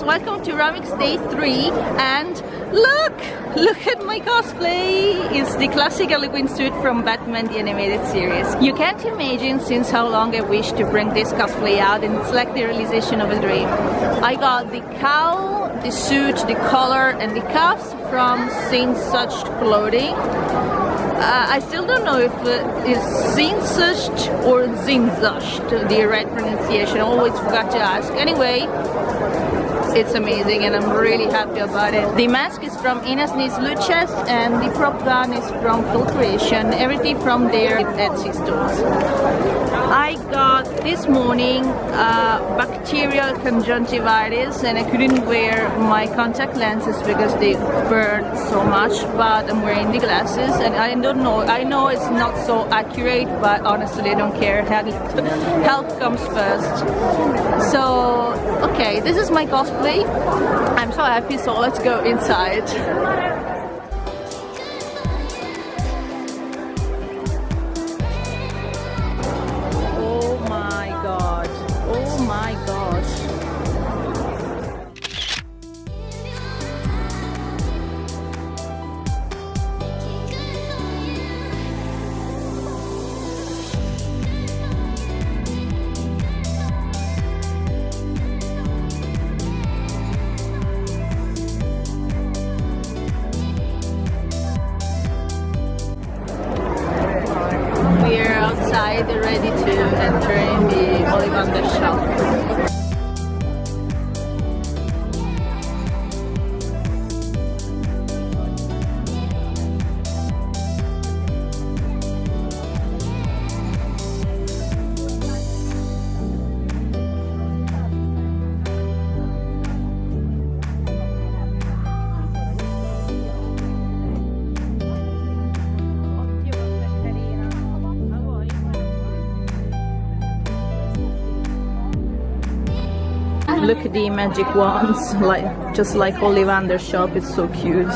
guys, welcome to Romics Day 3 and look at my cosplay! It's the classic Harley Quinn suit from Batman the Animated Series. You can't imagine since how long I wished to bring this cosplay out, and it's like the realization of a dream. I got the cowl, the suit, the collar and the cuffs from Saint Such Clothing. I still don't know if it's Zinsucht or Zinsucht, the right pronunciation. I always forgot to ask. Anyway, it's amazing and I'm really happy about it. The mask is from Ina's Nice Luchas and the prop gun is from Full Creation. Everything from their Etsy stores. I got this morning bacterial conjunctivitis and I couldn't wear my contact lenses because they burn so much, but I'm wearing the glasses and I don't know, I know it's not so accurate, but honestly I don't care. Health comes first. So okay, this is my cosplay. I'm so happy, so let's go inside. They're ready to enter in the Ollivander shop. Look at the magic wands, just like Ollivander shop. It's so cute.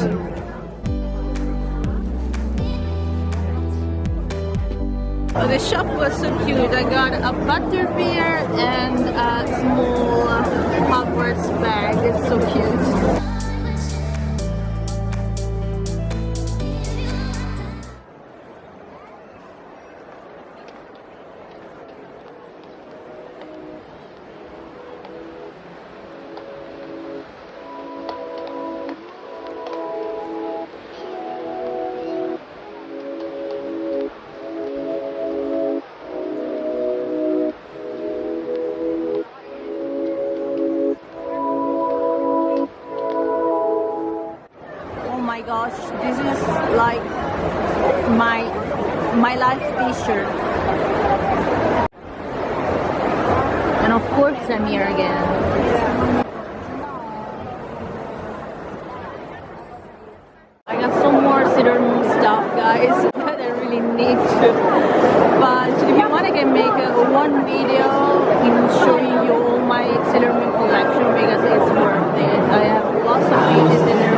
Oh, the shop was so cute. I got a butterbeer and a small Hogwarts bag. It's so cute. Oh my gosh, this is like my life t-shirt. And of course I'm here again. I got some more Sailor Moon stuff, guys, that I really need to. But if you want, I can make one video in showing you all my Sailor Moon collection because it's worth it. I have lots of pieces in there.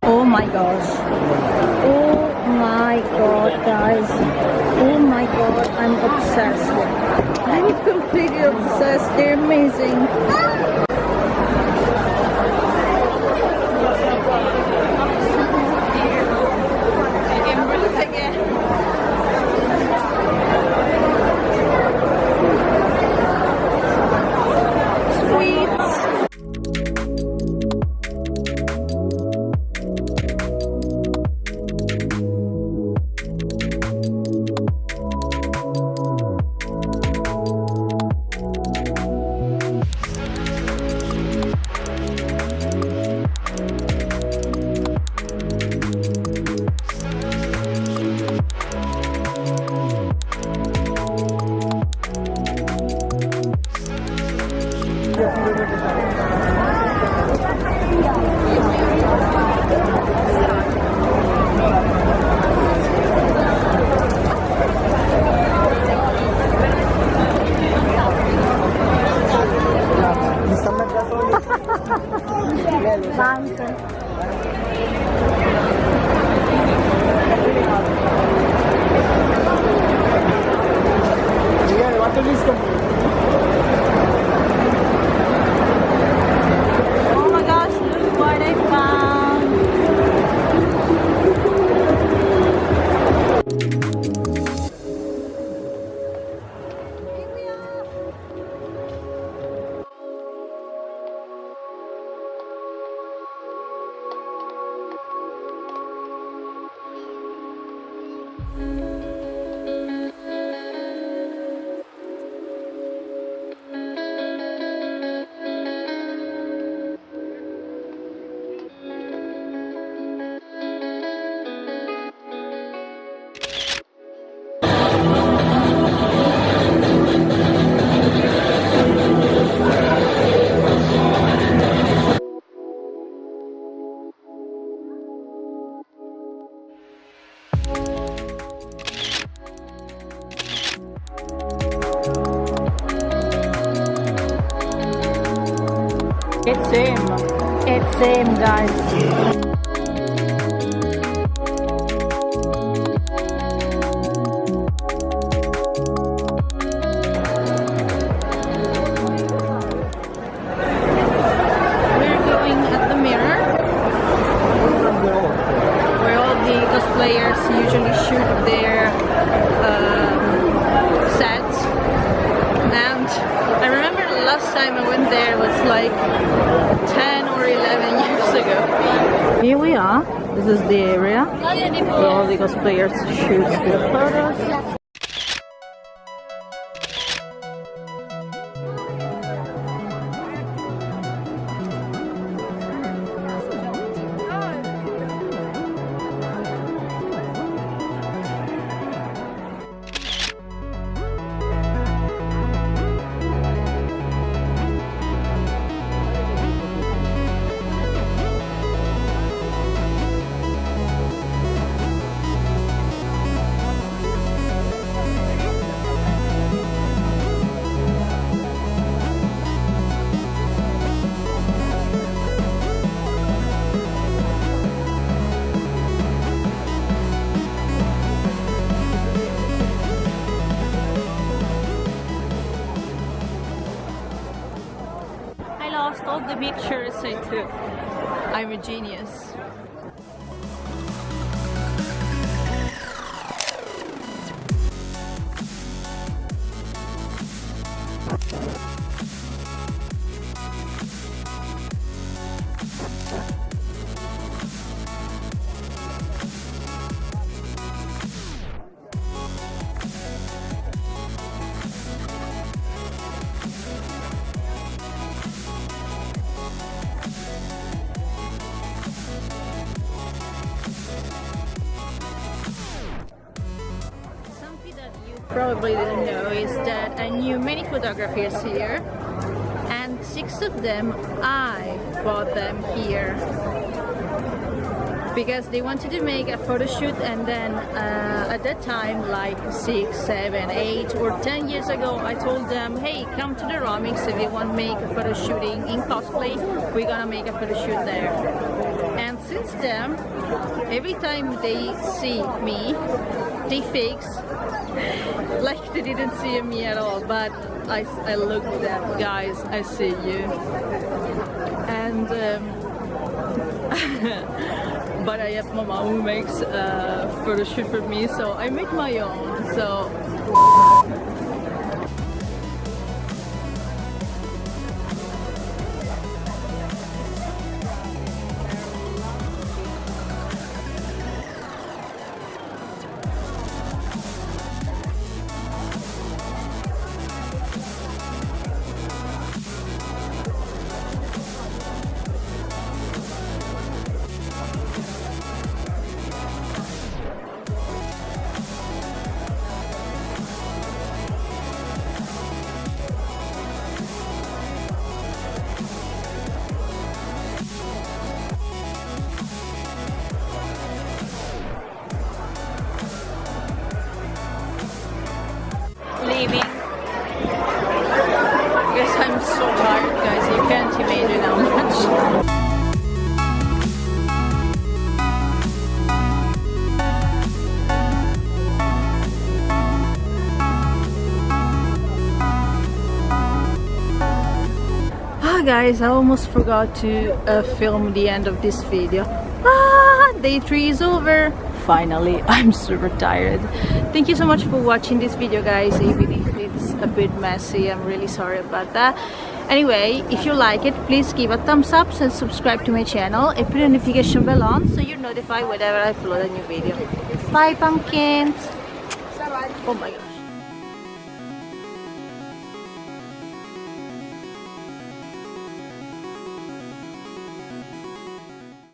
Oh my gosh. Oh my god, guys. Oh my god, I'm obsessed. I'm completely obsessed. They're amazing. Oh my gosh, look what I found! Here we are! It's him, guys. Cosplayers usually shoot their sets, and I remember last time I went there was like 10 or 11 years ago. Here we are. This is the area where all the cosplayers shoot their photos. All the pictures I took. I'm a genius. Probably didn't know is that I knew many photographers here, and 6 of them I bought them here because they wanted to make a photo shoot, and then at that time, like 6, 7, 8 or 10 years ago, I told them, hey, come to the Romics if you want to make a photo shooting in cosplay, we're gonna make a photo shoot there. And since then, every time they see me, they fix like they didn't see me at all, but I looked at them, guys, I see you. And but I have my mom who makes photo shoot for me, so I make my own. So Ah, guys, I almost forgot to film the end of this video. Day 3 is over. Finally, I'm super tired. Thank you so much for watching this video, guys. Even if it's a bit messy, I'm really sorry about that. Anyway, if you like it, please give a thumbs up and subscribe to my channel and put a notification bell on so you're notified whenever I upload a new video. Bye, pumpkins. Oh my god.